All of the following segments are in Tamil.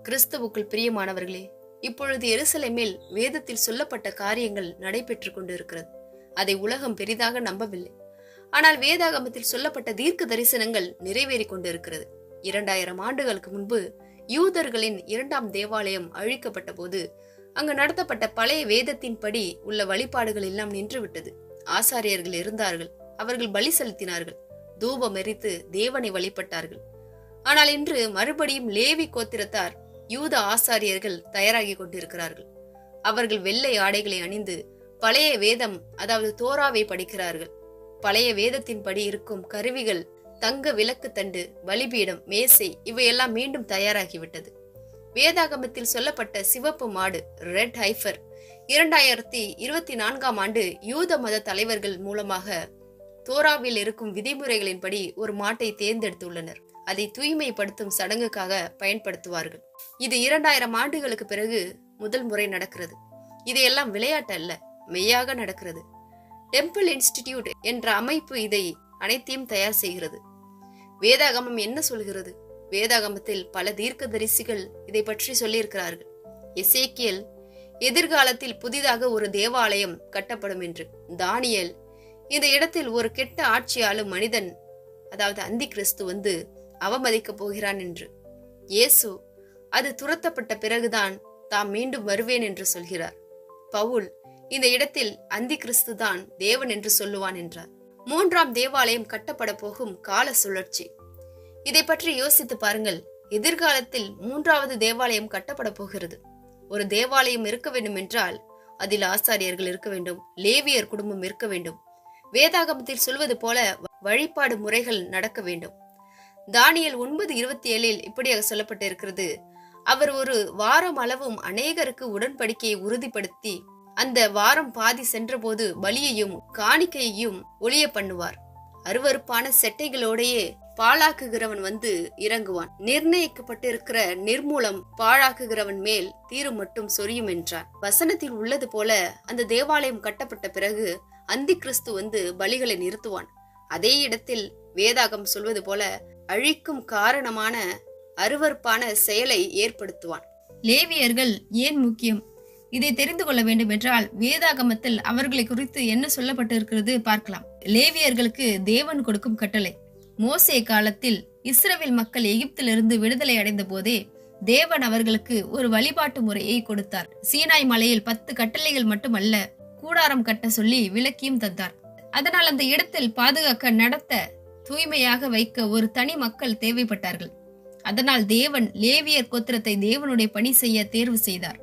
கிறிஸ்துவுக்குள் பிரியமானவர்களே, இப்பொழுது எருசலேமில் வேதத்தில் சொல்லப்பட்ட காரியங்கள் நடைபெற்றுக் கொண்டிருக்கிறது. அதை உலகம் பெரிதாக நம்பவில்லை. ஆனால் வேதாகமத்தில் சொல்லப்பட்ட தீர்க்க தரிசனங்கள் நிறைவேறிக் கொண்டிருக்கிறது. 2000 ஆண்டுகளுக்கு முன்பு யூதர்களின் 2ஆம் தேவாலயம் அழிக்கப்பட்ட போது அங்கு நடத்தப்பட்ட பழைய வேதத்தின்படி உள்ள வழிபாடுகள் எல்லாம் நின்றுவிட்டது. ஆசாரியர்கள் இருந்தார்கள், அவர்கள் பலி செலுத்தினார்கள், தூபம் எரித்து தேவனை வழிபட்டார்கள். ஆனால் இன்று மறுபடியும் லேவி கோத்திரத்தார் யூத ஆசாரியர்கள் தயாராகி கொண்டிருக்கிறார்கள். அவர்கள் வெள்ளை ஆடைகளை அணிந்து பழைய வேதம், அதாவது தோராவை படிக்கிறார்கள். பழைய வேதத்தின்படி இருக்கும் கருவிகள், தங்க விளக்கு தண்டு, பலிபீடம், மேசை இவையெல்லாம் மீண்டும் தயாராகிவிட்டது. வேதாகமத்தில் சொல்லப்பட்ட சிவப்பு மாடு, ரெட் ஹைஃபர், 2024ஆம் ஆண்டு யூத மத தலைவர்கள் மூலமாக தோராவில் இருக்கும் விதிமுறைகளின்படி ஒரு மாட்டை தேர்ந்தெடுத்துள்ளனர். அதை தூய்மைப்படுத்தும் சடங்குக்காக பயன்படுத்துவார்கள். இது 2000 ஆண்டுகளுக்கு பிறகு முதல் முறை நடக்கிறது. இதையெல்லாம் விளையாட்டு அல்ல, மெய்யாக நடக்கிறது. டெம்பிள் இன்ஸ்டிடியூட் என்ற அமைப்பு இதை அனைத்தையும் தயார் செய்கிறது. வேதாகமம் என்ன சொல்கிறது? வேதாகமத்தில் பல தீர்க்கதரிசிகள் இதை பற்றி சொல்லியிருக்கிறார்கள். எசேக்கியேல் எதிர்காலத்தில் புதிதாக ஒரு தேவாலயம் கட்டப்படும் என்று. தானியேல் இந்த இடத்தில் ஒரு கெட்ட ஆட்சியாளும் மனிதன், அதாவது அந்தி கிறிஸ்து வந்து அவமதிக்கப் போகிறான் என்று. இயேசு அது துரத்தப்பட்ட பிறகுதான் தாம் மீண்டும் வருவேன் என்று சொல்கிறார். பவுல் இந்த இடத்தில் அந்தி கிறிஸ்து தான் தேவன் என்று சொல்லுவான் என்றார். 3ஆம் தேவாலயம் கட்டப்பட போகும் கால சுழற்சி. இதை பற்றி யோசித்து பாருங்கள். எதிர்காலத்தில் 3வது தேவாலயம் கட்டப்பட போகிறது. ஒரு தேவாலயம் இருக்க வேண்டும் என்றால் அதில் ஆசாரியர்கள் இருக்க வேண்டும், லேவியர் குடும்பம் இருக்க வேண்டும். வேதாகமத்தில் சொல்வது போல வழிபாடு முறைகள் நடக்க வேண்டும். தானியேல் 9:27 இப்படியாக சொல்லப்பட்டு இருக்கிறது. அவர் ஒரு வாரம் அளவும் அநேகருக்கு உடன்படிக்கையை உறுதிப்படுத்தி அந்த வாரம் பாதி சென்றபோது பலியையும் காணிக்கையையும் ஒளிய பண்ணுவார். அருவருப்பான செட்டைகளோடையே பாழாக்குகிறவன் வந்து இறங்குவான். நிர்ணயிக்கப்பட்டிருக்கிற நிர்மூலம் பாழாக்குகிறவன் மேல் தீரு மட்டும் சொரியும் என்றார். வசனத்தில் உள்ளது போல அந்த தேவாலயம் கட்டப்பட்ட பிறகு அந்தி கிறிஸ்து வந்து பலிகளை நிறுத்துவான். அதே இடத்தில் வேதாகம் சொல்வது போல அழிக்கும் காரணமான அருவருப்பான செயலை ஏற்படுத்துவான். லேவியர்கள் ஏன் முக்கியம்? இதை தெரிந்து கொள்ள வேண்டும் என்றால் வேதாகமத்தில் அவர்களை குறித்து என்ன சொல்லப்பட்டிருக்கிறது பார்க்கலாம். லேவியர்களுக்கு தேவன் கொடுக்கும் கட்டளை. மோசே காலத்தில் இஸ்ரவேல் மக்கள் எகிப்திலிருந்து விடுதலை அடைந்த போதே தேவன் அவர்களுக்கு ஒரு வழிபாட்டு முறையை கொடுத்தார். சீனாய் மலையில் 10 கட்டளைகள் மட்டுமல்ல, கூடாரம் கட்ட சொல்லி விளக்கியும் தந்தார். அதனால் அந்த இடத்தில் பாதுகாக்க, நடத்த, தூய்மையாக வைக்க ஒரு தனி மக்கள் தேவைப்பட்டார்கள். அதனால் தேவன் லேவியர் கோத்திரத்தை தேவனுடைய பணி செய்ய தேர்வு செய்தார்.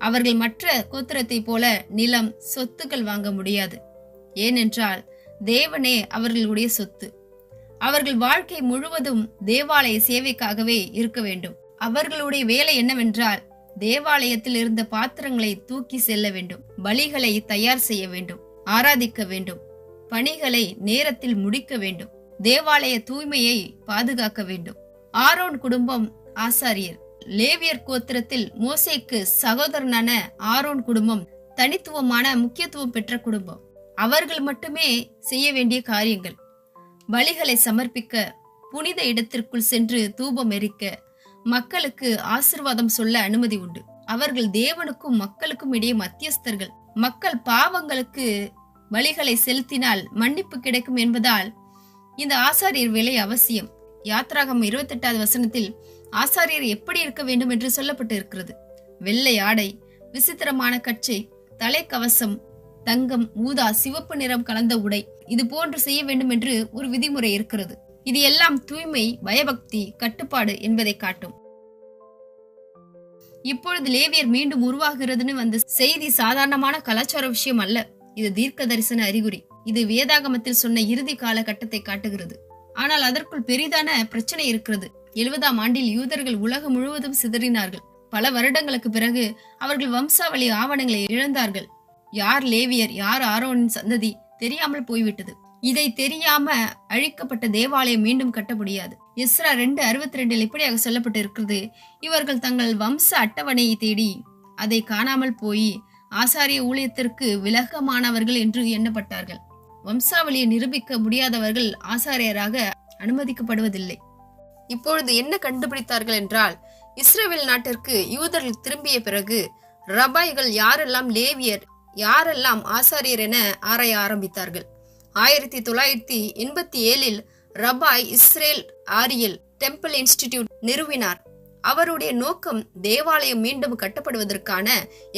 அவர்கள் மற்ற கோத்திரத்தை போல நிலம், சொத்துக்கள் வாங்க முடியாது. ஏனென்றால் தேவனே அவர்களுடைய சொத்து. அவர்கள் வாழ்க்கை முழுவதும் தேவாலய சேவைக்காகவே இருக்க வேண்டும். அவர்களுடைய வேலை என்னவென்றால் தேவாலயத்தில் இருந்த பாத்திரங்களை தூக்கி செல்ல வேண்டும், பலிகளை தயார் செய்ய வேண்டும், ஆராதிக்க வேண்டும், பணிகளை நேரத்தில் முடிக்க வேண்டும், தேவாலய தூய்மையை பாதுகாக்க வேண்டும். ஆரோன் குடும்பம் ஆசாரியர். லேவியர் கோத்திரத்தில் மோசேக்கு சகோதரனான ஆரோன் குடும்பம் தனித்துவமான முக்கியத்துவம் பெற்ற குடும்பம். அவர்கள் மட்டுமே செய்ய வேண்டிய காரியங்கள்: பலிகளை சமர்ப்பிக்க, புனித இடத்திற்குள் சென்று தூபம் எரிக்க, மக்களுக்கு ஆசீர்வாதம் சொல்ல அனுமதி உண்டு. அவர்கள் தேவனுக்கும் மக்களுக்கும் இடையே மத்தியஸ்தர்கள். மக்கள் பாவங்களுக்கு பலிகளை செலுத்தினால் மன்னிப்பு கிடைக்கும் என்பதால் இந்த ஆசாரியர் வேலை அவசியம். யாத்ராகம் 28வது வசனத்தில் ஆசாரியர் எப்படி இருக்க வேண்டும் என்று சொல்லப்பட்டு இருக்கிறது. வெள்ளை ஆடை, விசித்திரமான கச்சை, தலைக்கவசம், தங்கம், ஊதா, சிவப்பு நிறம் கலந்த உடை, இது போன்று செய்ய வேண்டும் என்று ஒரு விதிமுறை இருக்கிறது. இது எல்லாம் தூய்மை, பயபக்தி, கட்டுப்பாடு என்பதை காட்டும். இப்பொழுது லேவியர் மீண்டும் உருவாகிறதுன்னு வந்த செய்தி சாதாரணமான கலாச்சார விஷயம் அல்ல. இது தீர்க்க தரிசன அறிகுறி. இது வேதாகமத்தில் சொன்ன இறுதி கால கட்டத்தை காட்டுகிறது. ஆனால் அதற்குள் பெரிதான பிரச்சனை இருக்கிறது. 70ஆம் ஆண்டில் யூதர்கள் உலகம் முழுவதும் சிதறினார்கள். பல வருடங்களுக்கு பிறகு அவர்கள் வம்சாவளி ஆவணங்களை இழந்தார்கள். யார் லேவியர், யார் ஆரோனின் சந்ததி தெரியாமல் போய்விட்டது. இதை தெரியாம அழிக்கப்பட்ட தேவாலயம் மீண்டும் கட்ட முடியாது. எஸ்ரா 2:62 இப்படியாக சொல்லப்பட்டு இருக்கிறது. இவர்கள் தங்கள் வம்ச அட்டவணையை தேடி அதை காணாமல் போய் ஆசாரிய ஊழியத்திற்கு விலகமானவர்கள் என்று எண்ணப்பட்டார்கள். வம்சாவளியை நிரூபிக்க முடியாதவர்கள் ஆசாரியராக அனுமதிக்கப்படுவதில்லை. இப்பொழுது என்ன கண்டுபிடித்தார்கள் என்றால், இஸ்ரவேல் நாட்டிற்கு யூதர்கள் திரும்பிய பிறகு ரபாய்கள் யாரெல்லாம் லேவியர், யாரெல்லாம் ஆசாரியர் என ஆராய ஆரம்பித்தார்கள். 1987 ரபாய் இஸ்ரேல் ஆரியல் டெம்பிள் இன்ஸ்டிடியூட் நிறுவினார். அவருடைய நோக்கம் தேவாலயம் மீண்டும் கட்டப்படுவதற்கான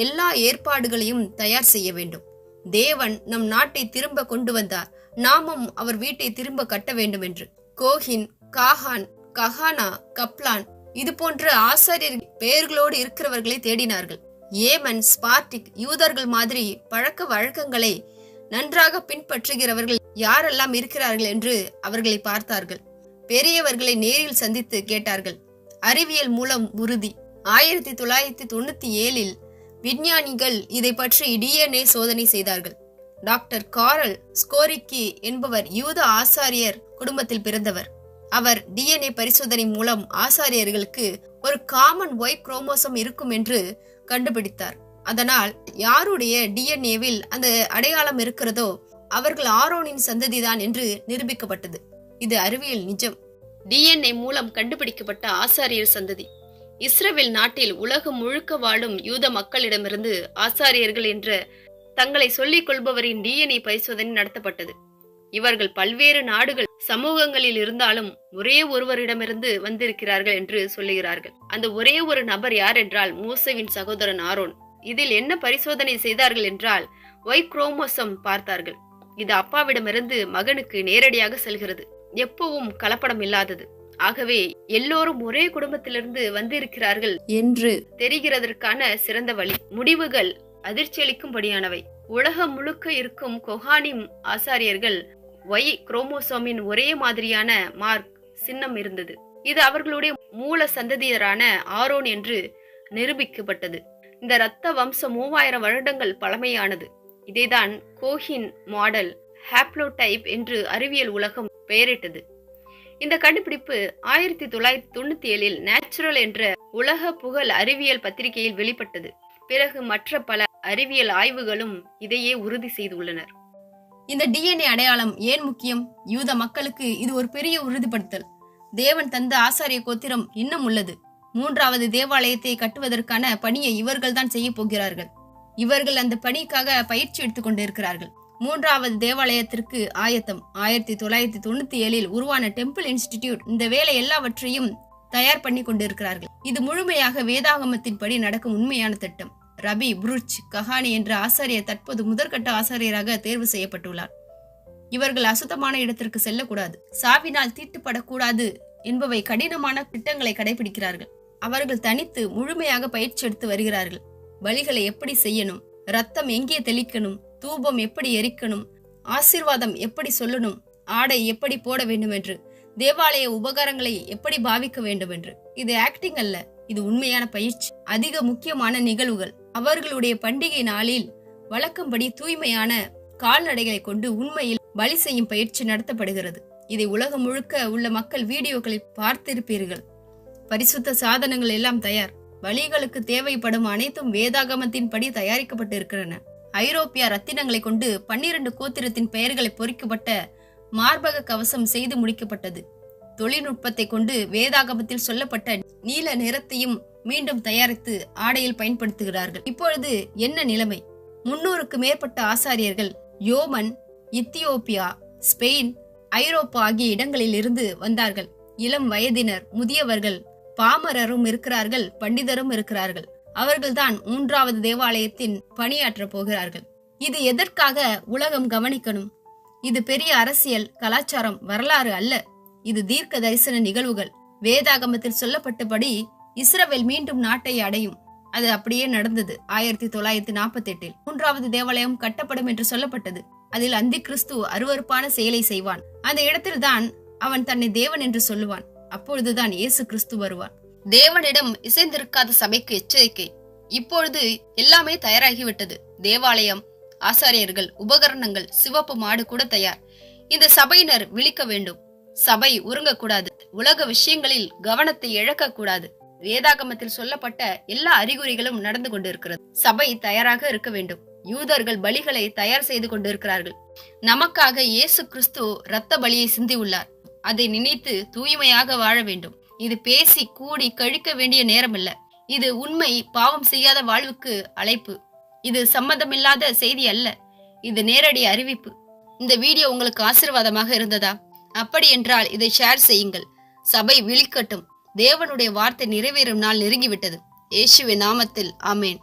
எல்லா ஏற்பாடுகளையும் தயார் செய்ய வேண்டும். தேவன் நம் நாட்டை திரும்ப கொண்டு வந்தார், நாமும் அவர் வீட்டை திரும்ப கட்ட வேண்டும் என்று. கோஹின், காஹான், கஹானா, கப்லான் இது போன்ற ஆசாரியர் பெயர்களோடு இருக்கிறவர்களை தேடினார்கள். ஏமன், ஸ்பார்டிக் யூதர்கள் மாதிரி பழக்க வழக்கங்களை நன்றாக பின்பற்றுகிறவர்கள் யாரெல்லாம் இருக்கிறார்கள் என்று அவர்களை பார்த்தார்கள். பெரியவர்களை நேரில் சந்தித்து கேட்டார்கள். அறிவியல் மூலம் உறுதி. 1997 விஞ்ஞானிகள் இதை பற்றி DNA சோதனை செய்தார்கள். டாக்டர் காரல் ஸ்கோரிக்கி என்பவர் யூத ஆசாரியர் குடும்பத்தில் பிறந்தவர். அவர் DNA பரிசோதனை மூலம் ஆசாரியர்களுக்கு ஒரு காமன் Y குரோமோசோம் இருக்கும் என்று கண்டுபிடித்தார். அதனால் யாருடைய DNAவில் அந்த அடையாளம் இருக்கிறதோ அவர்கள் ஆரோனின் சந்ததிதான் என்று நிரூபிக்கப்பட்டது. இது அறிவியல் நிஜம். DNA மூலம் கண்டுபிடிக்கப்பட்ட ஆசாரியர் சந்ததி. இஸ்ரவேல் நாட்டில் உலகம் முழுக்க வாழும் யூத மக்களிடமிருந்து ஆசாரியர்கள் என்ற தங்களை சொல்லிக் கொள்பவரின் DNA பரிசோதனை நடத்தப்பட்டது. இவர்கள் பல்வேறு நாடுகள் சமூகங்களில் இருந்தாலும் ஒரே ஒருவரிடமிருந்து வந்திருக்கிறார்கள் என்று சொல்லுகிறார்கள். அந்த ஒரே ஒரு நபர் யார் என்றால் மோசேவின் சகோதரன் ஆரோன். இதில் என்ன பரிசோதனை செய்தார்கள் என்றால் Y குரோமோசோம் பார்த்தார்கள். இது அப்பாவிடமிருந்து மகனுக்கு நேரடியாக செல்கிறது. எப்பவும் கலப்படம் இல்லாதது. ஆகவே எல்லோரும் ஒரே குடும்பத்திலிருந்து வந்திருக்கிறார்கள் என்று தெரிகிறதற்கான சிறந்த வழி. முடிவுகள் அதிர்ச்சியளிக்கும்படியானவை. உலகம் முழுக்க இருக்கும் கொஹானிம் ஆசாரியர்கள் Y குரோமோசோமின் ஒரே மாதிரியான மார்க் சின்னம் இருந்தது. இது அவர்களுடைய மூல சந்ததியரான ஆரோன் என்று நிரூபிக்கப்பட்டது. இந்த இரத்த வம்சம் 3000 வருடங்கள் பழமையானது. இதைதான் கோஹின் மாடல் ஹாப்ளோடைப் என்று அறிவியல் உலகம் பெயரிட்டது. இந்த கண்டுபிடிப்பு 1997 நேச்சுரல் என்ற உலக புகழ் அறிவியல் பத்திரிகையில் வெளிப்பட்டது. பிறகு மற்ற பல அறிவியல் ஆய்வுகளும் இதையே உறுதி செய்துள்ளனர். இந்த DNA அடையாளம் ஏன் முக்கியம்? யூத மக்களுக்கு இது ஒரு பெரிய உறுதிப்படுத்தல். தேவன் தந்த ஆசாரிய கோத்திரம் இன்னும் உள்ளது. 3வது தேவாலயத்தை கட்டுவதற்கான பணியை இவர்கள் தான் செய்ய போகிறார்கள். இவர்கள் அந்த பணிக்காக பயிற்சி எடுத்துக் கொண்டிருக்கிறார்கள். 3வது தேவாலயத்திற்கு ஆயத்தம். 1997 உருவான டெம்பிள் இன்ஸ்டிடியூட் இந்த வேலை எல்லாவற்றையும் தயார் பண்ணி கொண்டிருக்கிறார்கள். இது முழுமையாக வேதாகமத்தின் படி நடக்கும் உண்மையான திட்டம். ரபி புருச் கஹானி என்ற ஆசாரியர் தற்போது முதற்கட்ட ஆசாரியராக தேர்வு செய்யப்பட்டுள்ளார். இவர்கள் அசுத்தமான இடத்திற்கு செல்லக்கூடாது, சாவினால் தீட்டுப்படக்கூடாது என்பவை கடினமான திட்டங்களை கடைபிடிக்கிறார்கள். அவர்கள் தனித்து முழுமையாக பயிற்சி எடுத்து வருகிறார்கள். பலிகளை எப்படி செய்யணும், ரத்தம் எங்கே தெளிக்கணும், தூபம் எப்படி எரிக்கணும், ஆசீர்வாதம் எப்படி சொல்லணும், ஆடை எப்படி போட வேண்டும் என்று, தேவாலய உபகாரங்களை எப்படி பாவிக்க வேண்டும் என்று. இது ஆக்டிங் அல்ல, இது உண்மையான பயிற்சி. அதிக முக்கியமான நிகழ்வுகள். அவர்களுடைய பண்டிகை நாளில் வழக்கம்படி தூய்மையான கால்நடைகளை கொண்டு உண்மையில் பலி செய்யும் பயிற்சி நடத்தப்படுகிறது. இதை உலகம் முழுக்க உள்ள மக்கள் வீடியோக்களில் பார்த்திருப்பீர்கள். பரிசுத்த சாதனங்கள் எல்லாம் தயார். பலிகளுக்கு தேவைப்படும் அனைத்தும் வேதாகமத்தின் படி தயாரிக்கப்பட்டு இருக்கிறன. ஐரோப்பிய ரத்தினங்களை கொண்டு 12 கோத்திரத்தின் பெயர்களை பொறிக்கப்பட்ட மார்பக கவசம் செய்து முடிக்கப்பட்டது. தொழில்நுட்பத்தை கொண்டு வேதாகமத்தில் சொல்லப்பட்ட நீல நிறத்தையும் மீண்டும் தயாரித்து ஆடையில் பயன்படுத்துகிறார்கள். இப்பொழுது என்ன நிலைமை? 300க்கு மேற்பட்ட ஆசாரியர்கள் யோமன், எத்தியோப்பியா, ஸ்பெயின், ஐரோப்பா ஆகிய இடங்களில் இருந்து வந்தார்கள். இளம் வயதினர், முதியவர்கள், பாமரரும் இருக்கிறார்கள், பண்டிதரும் இருக்கிறார்கள். அவர்கள்தான் 3வது தேவாலயத்தின் பணியாற்ற போகிறார்கள். இது எதற்காக உலகம் கவனிக்கணும்? இது பெரிய அரசியல், கலாச்சாரம், வரலாறு அல்ல. இது தீர்க்க தரிசன நிகழ்வுகள். வேதாகமத்தில் சொல்லப்பட்டபடி இஸ்ரவேல் மீண்டும் நாட்டை அடையும். அது அப்படியே நடந்தது. 1948 3வது தேவாலயம் கட்டப்படும் என்று சொல்லப்பட்டது. அதில் அந்தி கிறிஸ்து அருவருப்பான செயலை செய்வான். அந்த இடத்தில்தான் அவன் தன்னை தேவன் என்று சொல்லுவான். அப்பொழுதுதான் இயேசு கிறிஸ்து வருவார். தேவனிடம் இசைந்திருக்காத சபைக்கு எச்சரிக்கை. இப்பொழுது எல்லாமே தயாராகிவிட்டது. தேவாலயம், ஆசாரியர்கள், உபகரணங்கள், சிவப்பு மாடு கூட தயார். இந்த சபையினர் விழிக்க வேண்டும். சபை உறங்கக்கூடாது. உலக விஷயங்களில் கவனத்தை இழக்கக்கூடாது. வேதாகமத்தில் சொல்லப்பட்ட எல்லா அறிகுறிகளும் நடந்து கொண்டிருக்கிறது. சபை தயாராக இருக்க வேண்டும். யூதர்கள் பலிகளை தயார் செய்து கொண்டிருக்கிறார்கள். நமக்காக இயேசு கிறிஸ்து இரத்த பலியை சிந்தியுள்ளார். அதை நினைத்து தூய்மையாக வாழ வேண்டும். இது பேசி கூடி கழிக்க வேண்டிய நேரம் இல்ல. இது உண்மை பாவம் செய்யாத வாழ்வுக்கு அழைப்பு. இது சம்மதமில்லாத செய்தி அல்ல, இது நேரடி அறிவிப்பு. இந்த வீடியோ உங்களுக்கு ஆசீர்வாதமாக இருந்ததா? அப்படி என்றால் இதை ஷேர் செய்யுங்கள். சபை விழிக்கட்டும். தேவனுடைய வார்த்தை நிறைவேறும் நாள் நெருங்கிவிட்டது. இயேசுவின் நாமத்தில் ஆமேன்.